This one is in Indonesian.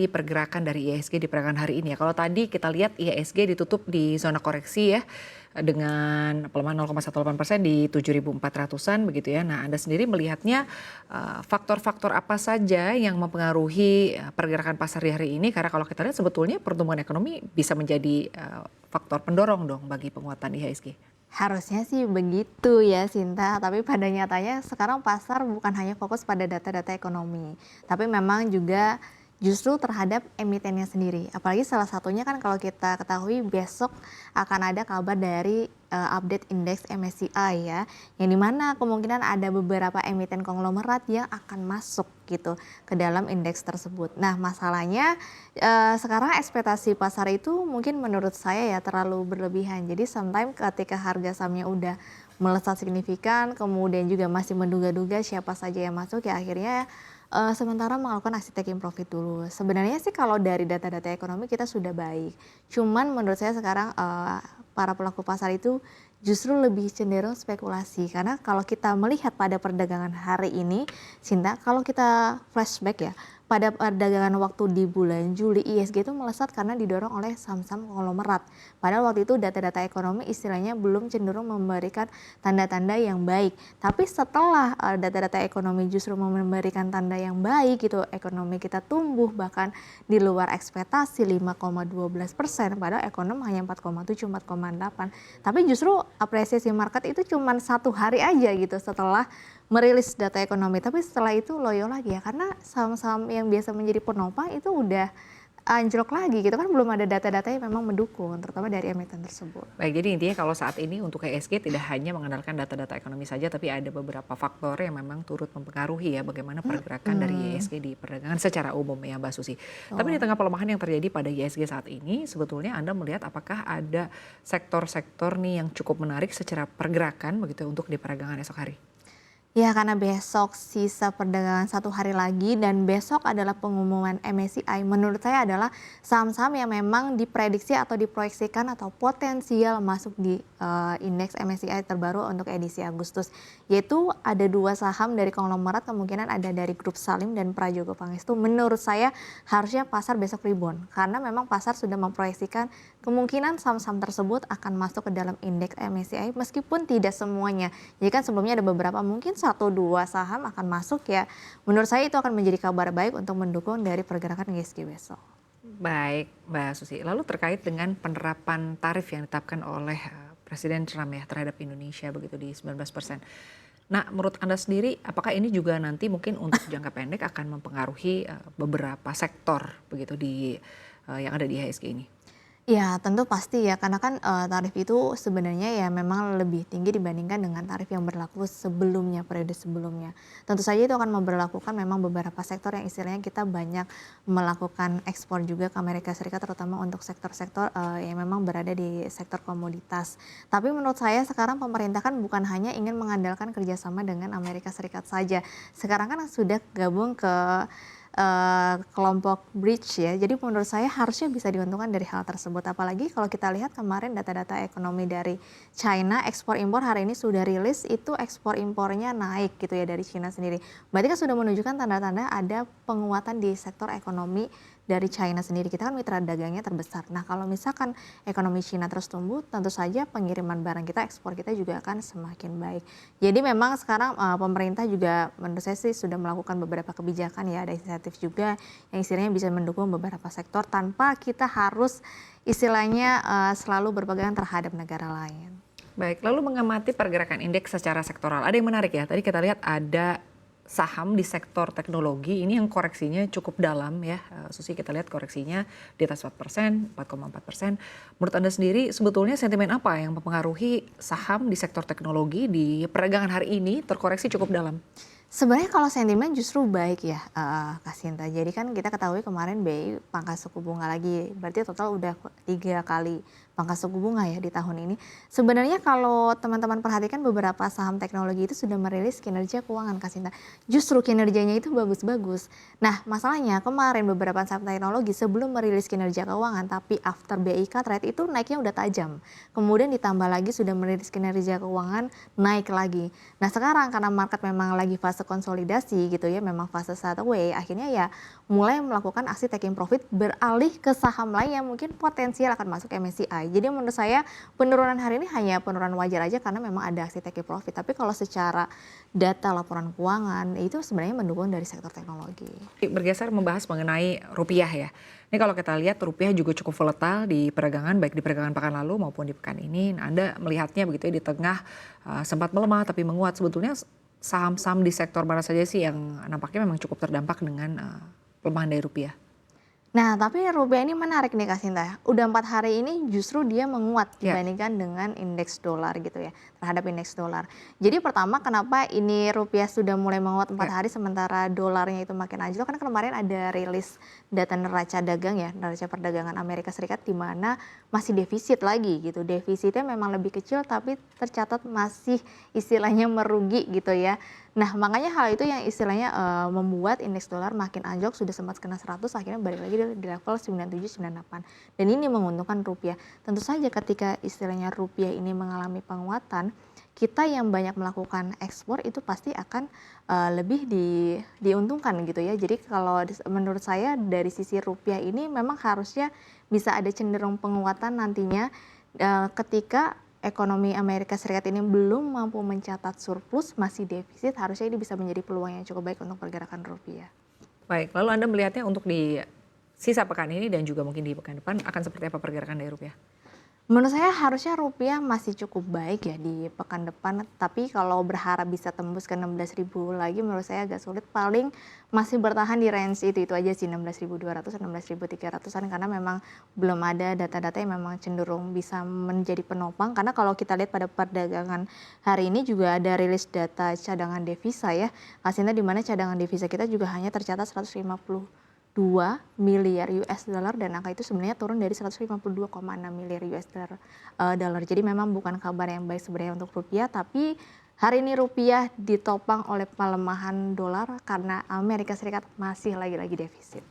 mengamati pergerakan dari IHSG di perdagangan hari ini ya. Kalau tadi kita lihat IHSG ditutup di zona koreksi ya dengan pelemahan 0,18% di 7.400-an begitu ya. Nah, Anda sendiri melihatnya faktor-faktor apa saja yang mempengaruhi pergerakan pasar di hari ini? Karena kalau kita lihat sebetulnya pertumbuhan ekonomi bisa menjadi faktor pendorong dong bagi penguatan IHSG. Harusnya sih begitu ya Sinta, tapi pada nyatanya sekarang pasar bukan hanya fokus pada data-data ekonomi, tapi memang juga justru terhadap emitennya sendiri. Apalagi salah satunya kan kalau kita ketahui besok akan ada kabar dari update indeks MSCI ya, yang dimana kemungkinan ada beberapa emiten konglomerat yang akan masuk gitu ke dalam indeks tersebut. Nah masalahnya sekarang ekspektasi pasar itu mungkin menurut saya ya terlalu berlebihan. Jadi sometimes ketika harga sahamnya udah melesat signifikan, kemudian juga masih menduga-duga siapa saja yang masuk ya akhirnya sementara melakukan aksi taking profit dulu. Sebenarnya sih kalau dari data-data ekonomi kita sudah baik. Cuman menurut saya sekarang para pelaku pasar itu justru lebih cenderung spekulasi. Karena kalau kita melihat pada perdagangan hari ini, Sinta, kalau kita flashback ya, pada perdagangan waktu di bulan Juli ISG itu melesat karena didorong oleh saham-saham konglomerat. Padahal waktu itu data-data ekonomi istilahnya belum cenderung memberikan tanda-tanda yang baik. Tapi setelah data-data ekonomi justru memberikan tanda yang baik gitu, ekonomi kita tumbuh bahkan di luar ekspektasi 5,12%, padahal ekonom hanya 4,7, 4,8. Tapi justru apresiasi market itu cuma 1 hari aja gitu setelah merilis data ekonomi, tapi setelah itu loyo lagi ya, karena saham-saham yang biasa menjadi penopang itu udah anjlok lagi gitu kan, belum ada data-data yang memang mendukung, terutama dari emiten tersebut. Baik, jadi intinya kalau saat ini untuk IHSG tidak hanya mengandalkan data-data ekonomi saja, tapi ada beberapa faktor yang memang turut mempengaruhi ya bagaimana pergerakan dari IHSG di perdagangan secara umum ya Mbak Susi. Tapi di tengah pelemahan yang terjadi pada IHSG saat ini, sebetulnya Anda melihat apakah ada sektor-sektor nih yang cukup menarik secara pergerakan begitu untuk di perdagangan esok hari? Ya karena besok sisa perdagangan 1 hari lagi dan besok adalah pengumuman MSCI, menurut saya adalah saham-saham yang memang diprediksi atau diproyeksikan atau potensial masuk di indeks MSCI terbaru untuk edisi Agustus. Yaitu ada 2 saham dari konglomerat, kemungkinan ada dari grup Salim dan Prajogo Pangestu. Menurut saya harusnya pasar besok rebound karena memang pasar sudah memproyeksikan kemungkinan saham-saham tersebut akan masuk ke dalam indeks MSCI meskipun tidak semuanya. Jadi kan sebelumnya ada beberapa mungkin 1-2 saham akan masuk ya. Menurut saya itu akan menjadi kabar baik untuk mendukung dari pergerakan IHSG besok. Baik, Mbak Susi. Lalu terkait dengan penerapan tarif yang ditetapkan oleh Presiden Trump ya terhadap Indonesia begitu di 19%. Nah, menurut Anda sendiri apakah ini juga nanti mungkin untuk jangka pendek akan mempengaruhi beberapa sektor begitu di yang ada di IHSG ini? Ya tentu pasti ya, karena kan tarif itu sebenarnya ya memang lebih tinggi dibandingkan dengan tarif yang berlaku sebelumnya, periode sebelumnya. Tentu saja itu akan memberlakukan memang beberapa sektor yang istilahnya kita banyak melakukan ekspor juga ke Amerika Serikat, terutama untuk sektor-sektor yang memang berada di sektor komoditas. Tapi menurut saya sekarang pemerintah kan bukan hanya ingin mengandalkan kerjasama dengan Amerika Serikat saja. Sekarang kan sudah gabung ke kelompok BRICS ya. Jadi menurut saya harusnya bisa diuntungkan dari hal tersebut. Apalagi kalau kita lihat kemarin data-data ekonomi dari China, ekspor impor hari ini sudah rilis, itu ekspor impornya naik gitu ya dari China sendiri. Berarti kan sudah menunjukkan tanda-tanda ada penguatan di sektor ekonomi dari China sendiri. Kita kan mitra dagangnya terbesar. Nah kalau misalkan ekonomi China terus tumbuh, tentu saja pengiriman barang kita, ekspor kita juga akan semakin baik. Jadi memang sekarang pemerintah juga menurut saya sih sudah melakukan beberapa kebijakan ya, ada insentif juga yang istilahnya bisa mendukung beberapa sektor tanpa kita harus istilahnya selalu berpegang terhadap negara lain. Baik, lalu mengamati pergerakan indeks secara sektoral. Ada yang menarik ya, tadi kita lihat ada saham di sektor teknologi ini yang koreksinya cukup dalam ya. Susi, kita lihat koreksinya di atas 4%, 4,4%. Menurut Anda sendiri sebetulnya sentimen apa yang mempengaruhi saham di sektor teknologi di perdagangan hari ini terkoreksi cukup dalam? Sebenarnya kalau sentimen justru baik ya, Kak Sinta. Jadi kan kita ketahui kemarin BI pangkas suku bunga lagi, berarti total udah 3 kali pangkas suku bunga ya di tahun ini. Sebenarnya kalau teman-teman perhatikan beberapa saham teknologi itu sudah merilis kinerja keuangan Kak Sinta. Justru kinerjanya itu bagus-bagus. Nah, masalahnya kemarin beberapa saham teknologi sebelum merilis kinerja keuangan tapi after BI cut rate itu naiknya udah tajam. Kemudian ditambah lagi sudah merilis kinerja keuangan naik lagi. Nah, sekarang karena market memang lagi fase konsolidasi gitu ya, memang fase sideways, akhirnya ya mulai melakukan aksi taking profit beralih ke saham lain yang mungkin potensial akan masuk MSCI. Jadi menurut saya penurunan hari ini hanya penurunan wajar aja karena memang ada aksi taking profit. Tapi kalau secara data laporan keuangan itu sebenarnya mendukung dari sektor teknologi. Bergeser membahas mengenai rupiah ya. Ini kalau kita lihat rupiah juga cukup volatile di perdagangan, baik di perdagangan pekan lalu maupun di pekan ini. Nah, Anda melihatnya begitu ya, di tengah sempat melemah tapi menguat. Sebetulnya saham-saham di sektor mana saja sih yang nampaknya memang cukup terdampak dengan pelemahan dari rupiah? Nah, tapi rupiah ini menarik nih Kak Sinta. Udah 4 hari ini justru dia menguat Ya. dibandingkan dengan indeks dolar gitu ya, terhadap indeks dolar. Jadi pertama kenapa ini rupiah sudah mulai menguat 4 Ya. hari sementara dolarnya itu makin anjlok, karena kemarin ada rilis data neraca dagang ya, neraca perdagangan Amerika Serikat di mana masih defisit lagi gitu. Defisitnya memang lebih kecil tapi tercatat masih istilahnya merugi gitu ya. Nah, makanya hal itu yang istilahnya membuat indeks dolar makin anjlok, sudah sempat kena 100 akhirnya balik lagi di level 97, 98. Dan ini menguntungkan rupiah. Tentu saja ketika istilahnya rupiah ini mengalami penguatan, kita yang banyak melakukan ekspor itu pasti akan lebih diuntungkan gitu ya. Jadi kalau menurut saya dari sisi rupiah ini memang harusnya bisa ada cenderung penguatan nantinya ketika ekonomi Amerika Serikat ini belum mampu mencatat surplus, masih defisit, harusnya ini bisa menjadi peluang yang cukup baik untuk pergerakan rupiah. Baik, lalu Anda melihatnya untuk di sisa pekan ini dan juga mungkin di pekan depan akan seperti apa pergerakan dari rupiah? Menurut saya harusnya rupiah masih cukup baik ya di pekan depan, tapi kalau berharap bisa tembus ke 16.000 lagi menurut saya agak sulit, paling masih bertahan di range itu aja sih 16.200, 16.300-an karena memang belum ada data-data yang memang cenderung bisa menjadi penopang, karena kalau kita lihat pada perdagangan hari ini juga ada rilis data cadangan devisa ya, hasilnya di mana cadangan devisa kita juga hanya tercatat 152 miliar US dollar dan angka itu sebenarnya turun dari 152,6 miliar US dollar. Jadi memang bukan kabar yang baik sebenarnya untuk rupiah, tapi hari ini rupiah ditopang oleh pelemahan dolar karena Amerika Serikat masih lagi-lagi defisit.